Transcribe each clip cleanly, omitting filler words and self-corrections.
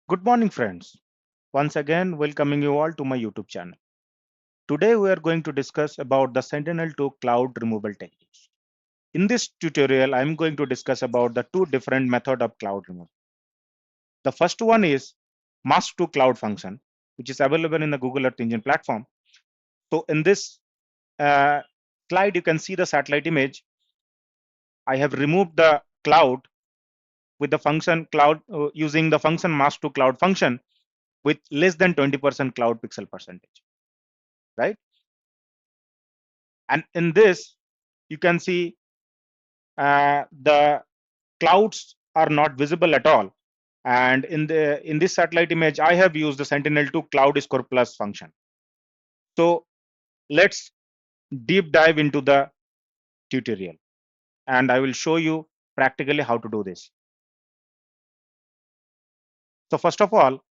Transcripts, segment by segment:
Good morning, friends. Once again, welcoming you all to my YouTube channel. Today, we are going to discuss about the Sentinel-2 cloud removal techniques. In this tutorial, I am going to discuss about the two different method of cloud removal. The first one is mask to cloud function, which is available in the Google Earth Engine platform. So in this uh, slide, you can see the satellite image. I have removed the cloud with the function cloud using the function mask to cloud function with less than 20% cloud pixel percentage, right? And in this, you can see the clouds are not visible at all. And in this satellite image, I have used the Sentinel-2 Cloud Score Plus function. So let's deep dive into the tutorial, and I will show you practically how to do this. So first of all,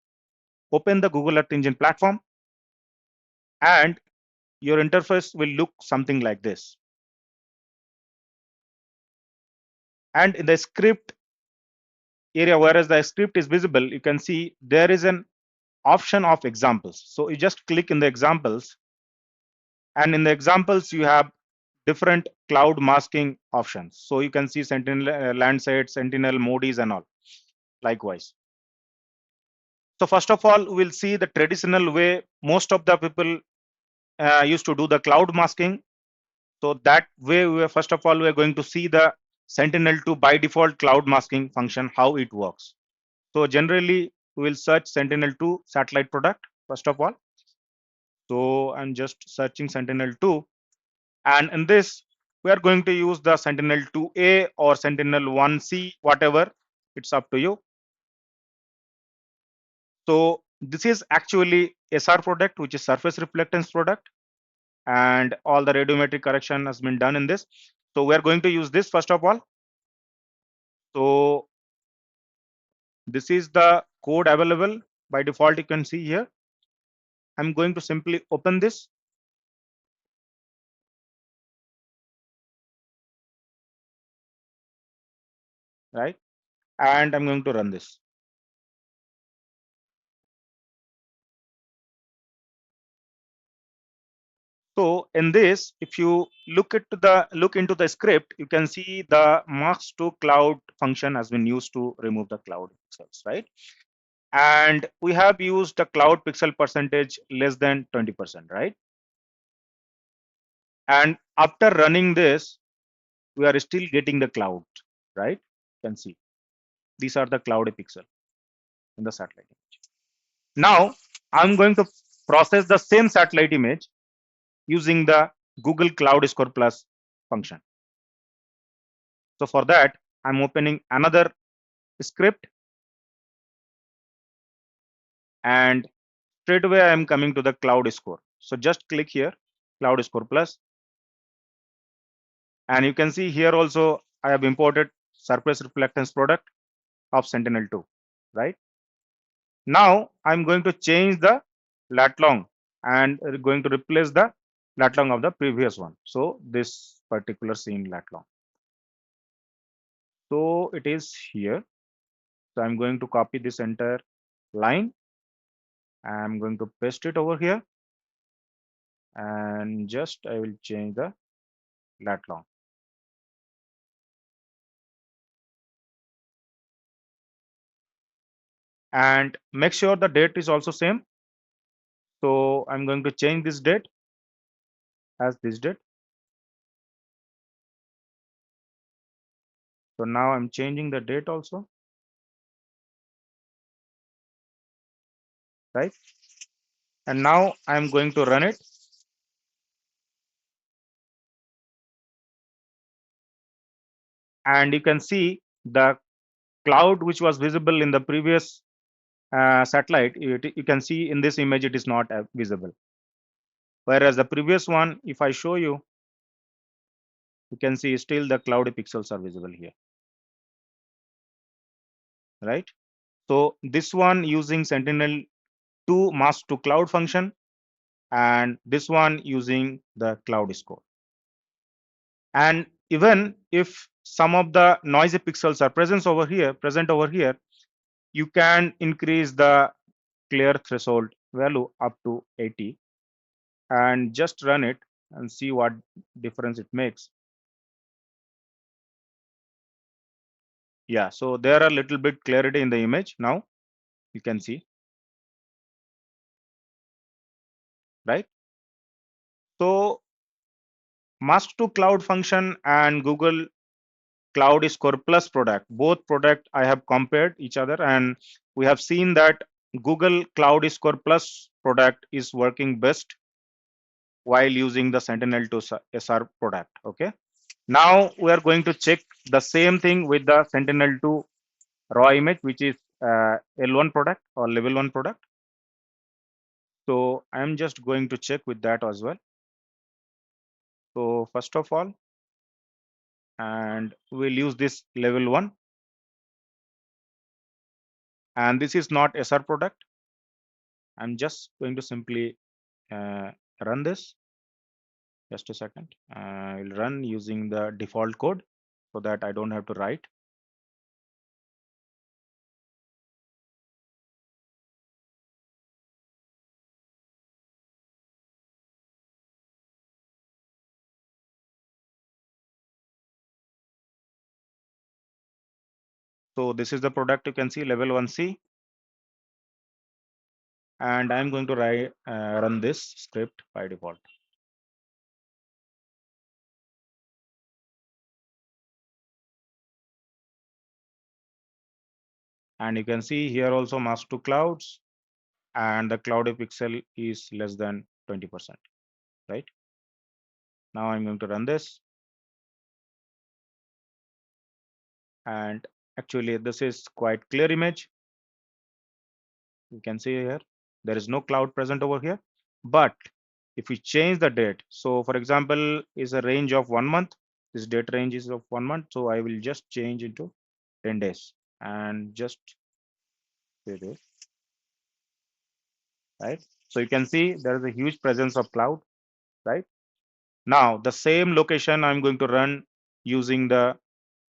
open the Google Earth Engine platform, and your interface will look something like this. And in the script area, whereas the script is visible, you can see there is an option of examples. So you just click in the examples, and in the examples you have different cloud masking options. So you can see Sentinel, Landsat, Sentinel, Modis, and all likewise. So first of all, we'll see the traditional way most of the people used to do the cloud masking. So that way, first of all, we're going to see the Sentinel-2 by default cloud masking function, how it works. So generally, we will search Sentinel-2 satellite product first of all. So I'm just searching Sentinel-2, and in this we are going to use the Sentinel-2A or Sentinel-1C, whatever, it's up to you. So this is actually SR product, which is surface reflectance product, and all the radiometric correction has been done in this. So we are going to use this first of all. So this is the code available by default, you can see here. I'm going to simply open this, right? And I'm going to run this. So in this, if you look into the script, you can see the mask to cloud function has been used to remove the cloud pixels, right? And we have used the cloud pixel percentage less than 20%, right? And after running this, we are still getting the cloud, right? You can see these are the cloud pixel in the satellite image. Now I'm going to process the same satellite image using the Google Cloud Score Plus function. So for that, I'm opening another script, and straight away I'm coming to the cloud score. So just click here, Cloud Score Plus, and you can see here also I have imported surface reflectance product of Sentinel-2, right? Now I'm going to change the lat long and going to replace the lat long of the previous one. So this particular scene lat long. So it is here. So I'm going to copy this entire line. I'm going to paste it over here, and just I will change the lat long. And make sure the date is also same. So I'm going to change this date as this date. So now I'm changing the date also, right? And now I'm going to run it. And you can see the cloud which was visible in the previous satellite, you can see in this image it is not visible. Whereas the previous one, if I show you, you can see still the cloudy pixels are visible here, right? So this one using Sentinel-2 mask to cloud function, and this one using the cloud score. And even if some of the noisy pixels are present over here, you can increase the clear threshold value up to 80 and just run it and see what difference it makes. Yeah, so there are a little bit clarity in the image now, you can see, right? So mask to cloud function and Google Cloud Score Plus product, both product I have compared each other, and we have seen that Google Cloud Score Plus product is working best while using the Sentinel-2 SR product. Okay. Now we are going to check the same thing with the Sentinel-2 raw image, which is L1 product or level 1 product. So I'm just going to check with that as well. So first of all, and we'll use this level 1, and this is not SR product. I'm just going to simply run this. Just a second. I'll run using the default code so that I don't have to write. So this is the product, you can see level 1C, and I'm going to run this script by default. And you can see here also mask to clouds, and the cloud pixel is less than 20%, right? Now I'm going to run this, and actually this is quite clear image. You can see here there is no cloud present over here, but if we change the date, so for example is a range of 1 month, this date range is of 1 month, so I will just change into 10 days and just say this, right? So you can see there is a huge presence of cloud, right? Now the same location I'm going to run using the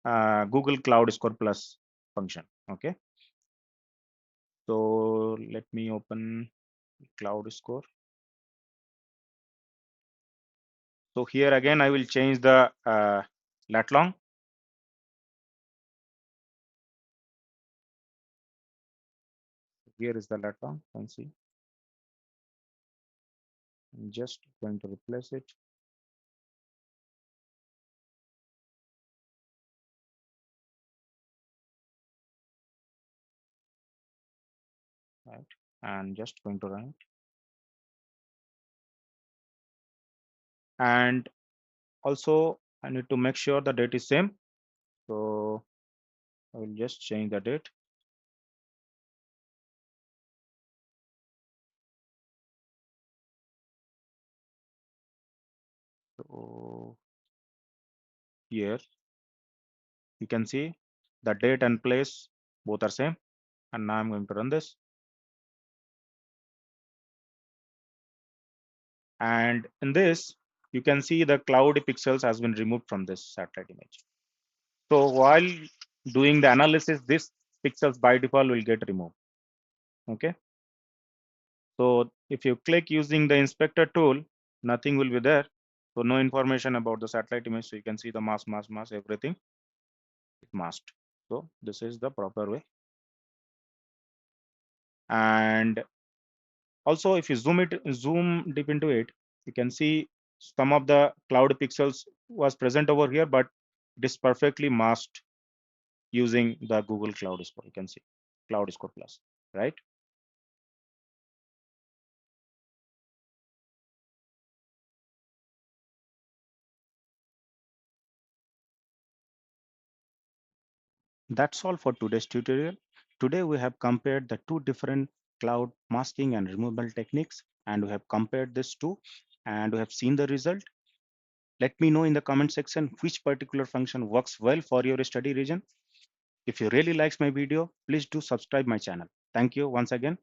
Google Cloud Score Plus function. Okay, so let me open Cloud Score. So here again I will change the lat long. Here is the lat long, you can see. I'm just going to replace it. Right, and just going to run it. And also I need to make sure the date is same. So I will just change the date. So here you can see the date and place both are same. And now I'm going to run this. And in this, you can see the cloud pixels has been removed from this satellite image. So while doing the analysis, this pixels by default will get removed. Okay. So if you click using the inspector tool, nothing will be there. So no information about the satellite image. So you can see the mask, everything is masked. So this is the proper way. And also if you zoom deep into it, you can see some of the cloud pixels was present over here, but it is perfectly masked using the Google Cloud Score. You can see Cloud Score Plus, right? That's all for today's tutorial. Today we have compared the two different cloud masking and removal techniques, and we have compared this two, and we have seen the result. Let me know in the comment section which particular function works well for your study region. If you really likes my video, please do subscribe my channel. Thank you once again.